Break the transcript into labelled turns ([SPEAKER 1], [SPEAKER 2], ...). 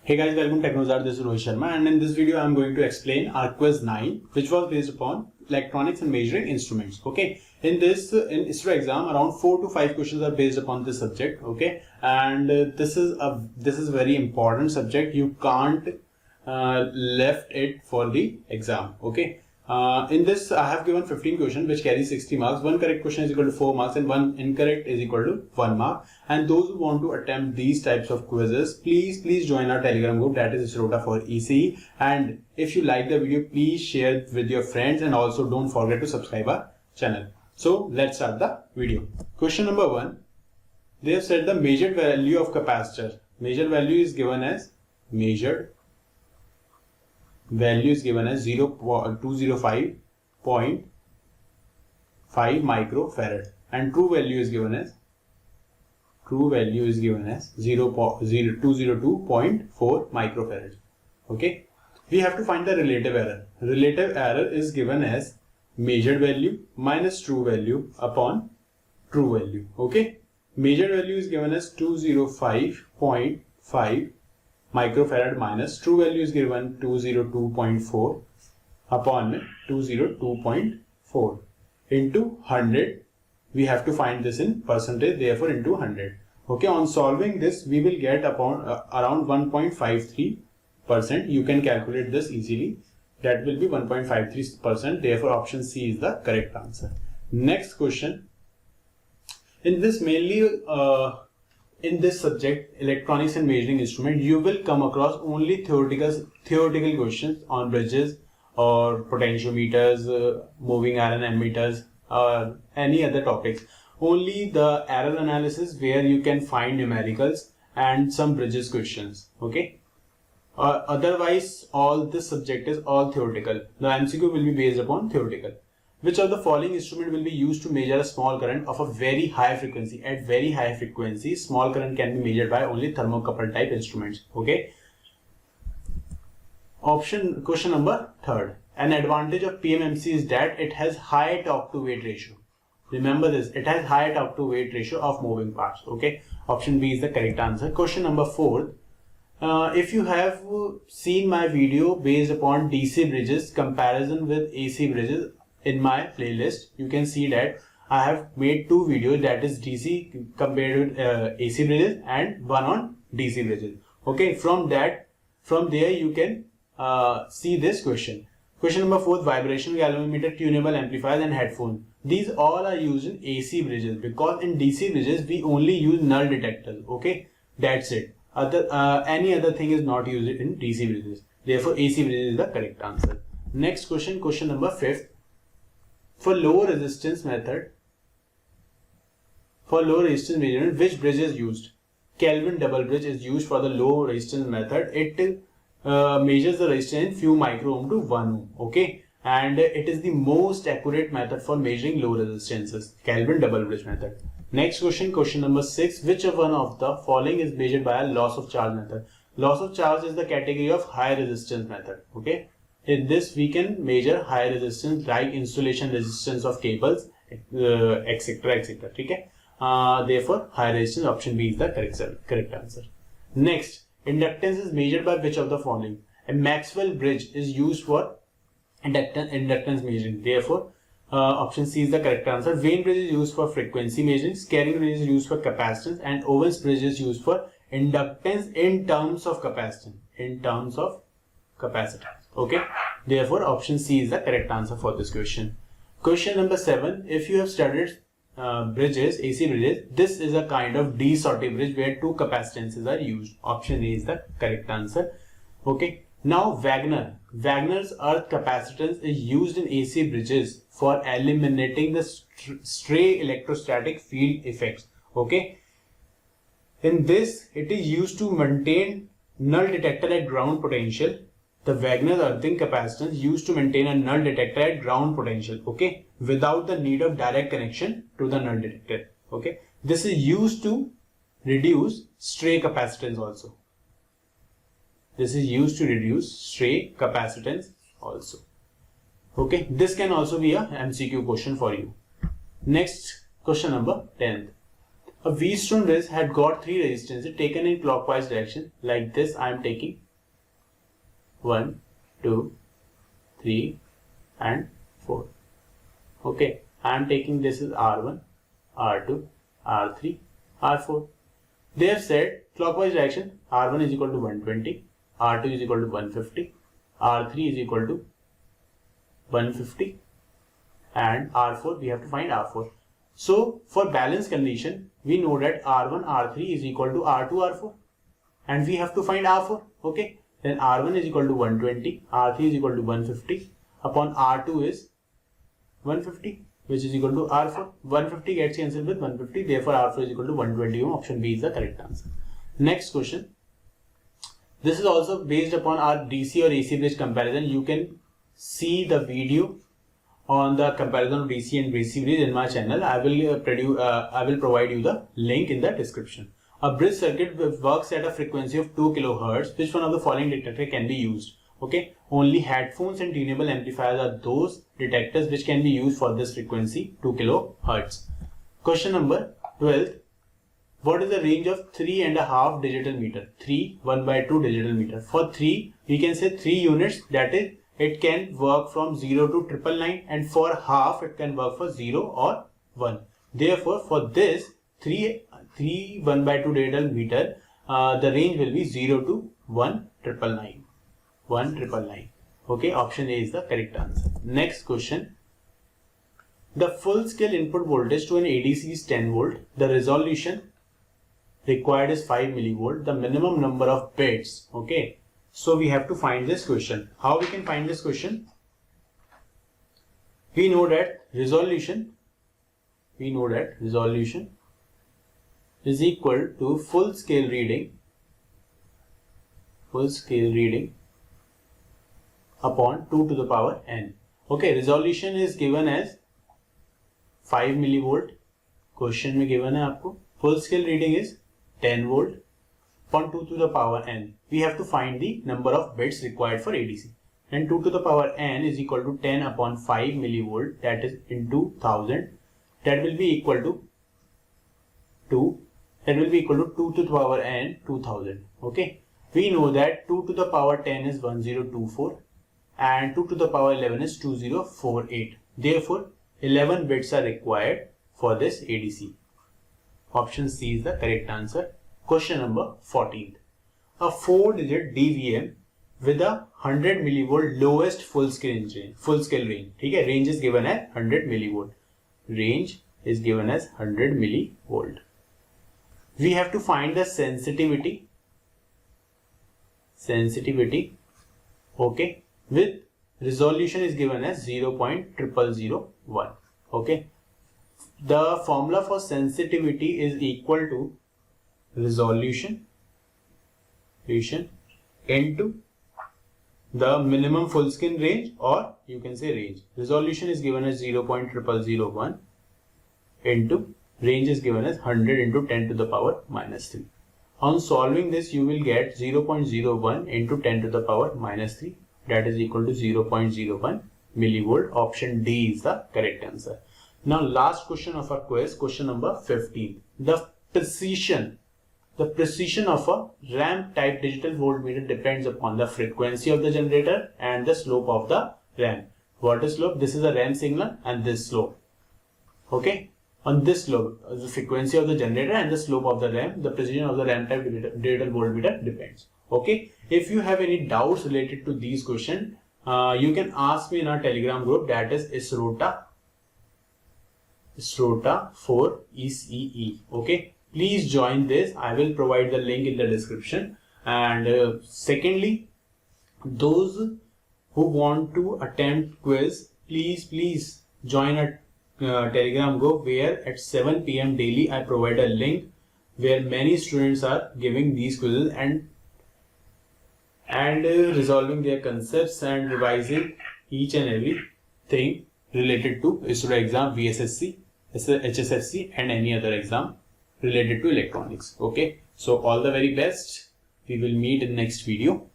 [SPEAKER 1] Hey guys, welcome to TechnoZar. This is Rohit Sharma, and in this video I'm going to explain our quiz 9, which was based upon electronics and measuring instruments. Okay, in ISRO exam, around 4 to 5 questions are based upon this subject. Okay, and this is very important subject. You can't left it for the exam. Okay. In this, I have given 15 questions which carry 60 marks. One correct question is equal to 4 marks and one incorrect is equal to 1 mark. And those who want to attempt these types of quizzes, please join our Telegram group, that is ISRO for ECE. And if you like the video, please share it with your friends and also don't forget to subscribe our channel. So let's start the video. Question number 1. They have said the measured value of capacitor. Measured value is given as 205.5 microfarad and true value is given as 202.4 microfarad. Okay, we have to find the relative error. Relative error is given as measured value minus true value upon true value. Okay, measured value is given as 205.5 microfarad minus true value is given 202.4 upon 202.4 into 100. We have to find this in percentage, therefore into 100. Okay, on solving this we will get upon around 1.53%. You can calculate this easily. That will be 1.53%. Therefore option C is the correct answer. Next question. In this mainly in this subject, electronics and measuring instrument, you will come across only theoretical questions on bridges or potentiometers, moving iron ammeters, or any other topics. Only the error analysis where you can find numericals and some bridges questions. Okay. Otherwise, all this subject is all theoretical. The MCQ will be based upon theoretical. Which of the following instrument will be used to measure a small current of a very high frequency? At very high frequency, small current can be measured by only thermocouple type instruments. Okay. Question number 3. An advantage of PMMC is that it has high torque to weight ratio. Remember this, it has high torque to weight ratio of moving parts. Okay. Option B is the correct answer. Question number 4. If you have seen my video based upon DC bridges comparison with AC bridges, in my playlist, you can see that I have made 2 videos, that is DC compared with AC bridges and one on DC bridges. Okay, from there you can see this question. Question number 4, vibrational galvanometer, tunable amplifiers and headphones. These all are used in AC bridges because in DC bridges we only use null detectors. Okay, that's it. Any other thing is not used in DC bridges. Therefore, AC bridges is the correct answer. Next question, question number 5. For low resistance measurement, which bridge is used? Kelvin double bridge is used for the low resistance method. It measures the resistance in few micro ohm to 1 ohm. Okay, and it is the most accurate method for measuring low resistances. Kelvin double bridge method. Next question, question number 6. Which one of the following is measured by a loss of charge method? Loss of charge is the category of high resistance method. Okay. In this we can measure high resistance like insulation resistance of cables, etc. Okay? Therefore high resistance, option B is the correct answer. Next, inductance is measured by which of the following? A Maxwell bridge is used for inductance measuring. Therefore option C is the correct answer. Vane bridge is used for frequency measuring. Scaling bridge is used for capacitance, and Owens bridge is used for inductance in terms of capacitance. Okay, therefore option C is the correct answer for this question. Question number 7. If you have studied bridges, AC bridges, this is a kind of D-sorty bridge where 2 capacitances are used. Option A is the correct answer. Okay, now Wagner's earth capacitance is used in AC bridges for eliminating the stray electrostatic field effects. Okay, in this it is used to maintain null detector at ground potential. The Wagner's earthing capacitance used to maintain a null detector at ground potential, okay, without the need of direct connection to the null detector. Okay, this is used to reduce stray capacitance also. Okay, this can also be a MCQ question for you. Next, question number 10. A V-stone bridge had got 3 resistances taken in clockwise direction. Like this, I am taking 1, 2, 3 and 4. Okay, I am taking this is R1, R2, R3, R4. They have said clockwise direction R1 is equal to 120, R2 is equal to 150, R3 is equal to 150 and R4 we have to find R4. So for balance condition we know that R1, R3 is equal to R2, R4 and we have to find R4. Okay, then R1 is equal to 120, R3 is equal to 150 upon R2 is 150 which is equal to R4. 150 gets cancelled with 150, therefore R4 is equal to 120 ohm. Option B is the correct answer. Next question. This is also based upon our DC or AC bridge comparison. You can see the video on the comparison of DC and AC bridge in my channel. I will provide you the link in the description. A bridge circuit works at a frequency of 2 kHz. Which one of the following detector can be used? Okay, only headphones and tunable amplifiers are those detectors which can be used for this frequency 2 kHz. Question number 12. What is the range of 3.5 digital meter? 3 1/2 digital meter. For 3 we can say 3 units, that is it can work from 0 to 999, and for half it can work for 0 or 1. Therefore for this 3 1/2 digital meter the range will be 0 to 1,999. 1,999. Okay, option A is the correct answer. Next question. The full scale input voltage to an ADC is 10 volt. The resolution required is 5 millivolt. The minimum number of bits. Okay, so we have to find this question. How we can find this question? We know that resolution is equal to full scale reading upon 2 to the power n. Okay, resolution is given as 5 millivolt. Question में given है आपको. Full scale reading is 10 volt upon 2 to the power n. We have to find the number of bits required for ADC. And 2 to the power n is equal to 10 upon 5 millivolt, that is into 1000. That will be equal to 2. That will be equal to 2 to the power n 2000. Okay. We know that 2 to the power 10 is 1024 and 2 to the power 11 is 2048. Therefore, 11 bits are required for this ADC. Option C is the correct answer. Question number 14. A 4-digit DVM with a 100 millivolt lowest full scale range. Okay, range is given as 100 millivolt. Range is given as 100 millivolt. We have to find the sensitivity. Okay, with resolution is given as 0.0001. Okay, the formula for sensitivity is equal to resolution into the minimum full scale range, or you can say range. Resolution is given as 0.0001 into range is given as 100 into 10 to the power minus 3. On solving this, you will get 0.01 into 10 to the power minus 3, that is equal to 0.01 millivolt. Option D is the correct answer. Now last question of our quiz, question number 15. The precision of a ramp type digital voltmeter depends upon the frequency of the generator and the slope of the ramp. What is slope? This is a ramp signal and this slope. Okay, on this slope, the frequency of the generator and the slope of the ramp, the precision of the ramp type digital voltmeter depends. Okay, if you have any doubts related to these questions, you can ask me in our Telegram group, that is ISRO for ECE. Okay, please join this. I will provide the link in the description. And secondly, those who want to attempt quiz, please join a Telegram group where at 7 PM daily I provide a link where many students are giving these quizzes and resolving their concepts and revising each and every thing related to ISRO exam, VSSC, HSSC and any other exam related to electronics. Okay, so all the very best. We will meet in next video.